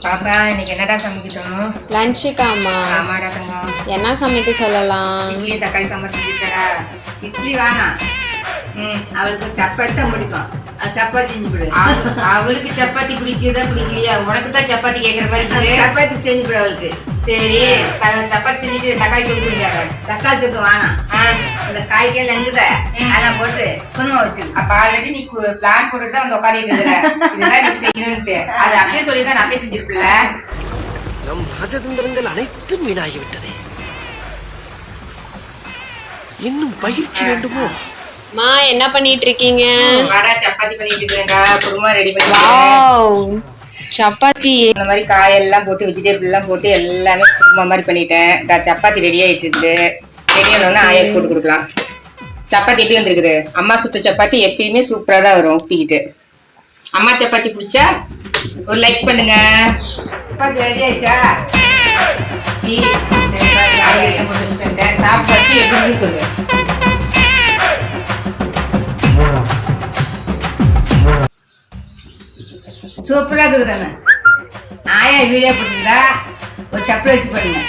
பாப்பா இன்னைக்கு என்னடா சமைக்கட்டும்? லஞ்சுக்காமா? ஆமாடா தங்கம். என்ன சமைக்க சொல்லலாம்? இட்லி தக்காளி சாம்பார் செஞ்சுட்டடா. இட்லி வேணாம், அவளுக்கு சப்பாத்தி தான் பிடிக்கும். அது சப்பாத்தி செஞ்சு கொடு. அவளுக்கு சப்பாத்தி பிடிக்குதா பிடிக்கலையா? உனக்கு தான் சப்பாத்தி கேட்குற மாதிரி இருக்குது. சப்பாத்தி செஞ்சு கொடு அவளுக்கு. சரி சப்பாத்தி செஞ்சுட்டு தக்காளி தொக்கு செஞ்சாங்க. தக்காளி தொக்கு வேணாம், இந்த காய்கறி அங்குத அதெல்லாம் போட்டு குருமா வச்சிரு. அப்ப ஆல்ரெடி நீ பிளான் போட்டுட்டு தான் வந்து உட்காந்துட்டு இருக்கிற. இதுதான் நீ செய்யணும்ட்டு அது அப்படியே சொல்லி தான் அப்படியே செஞ்சிருப்பில்ல. நம் ராஜதந்திரங்கள் அனைத்தும் வீணாகிவிட்டதே. இன்னும் பயிற்சி வேண்டுமோ? மா என்ன பண்ணிட்டு இருக்கீங்க? வாடா சப்பாத்தி பண்ணிட்டு இருக்கேன்டா. குருமா ரெடி பண்ணி வாவ், சப்பாத்தி. இந்த மாதிரி காயெல்லாம் போட்டு வெஜிடபிள் எல்லாம் போட்டு எல்லாமே குருமா மாதிரி பண்ணிட்டேன். சப்பாத்தி ரெடி ஆயிட்டு இருக்குது. ரெடி ஆனோன்னா ஆயில் போட்டு கொடுக்கலாம். சப்பாத்தி எப்படி வந்துருக்குது? அம்மா சுட்ட சப்பாத்தி எப்பயுமே சூப்பரா தான் வரும். ஊட்டிக்கிட்டு அம்மா சப்பாத்தி பிடிச்சா ஒரு லைக் பண்ணுங்க. சப்பாத்தி ரெடி ஆயிடுச்சா? காய்கறியெல்லாம் போட்டு வச்சுட்டேன். சாப்பாத்தி எப்படின்னு சொல்லு. சூப்பரா இருக்குது கண்ணு. ஆயா வீடியோ போட்டுருந்தா ஒரு சப்ரைஸ் பண்ணுங்க.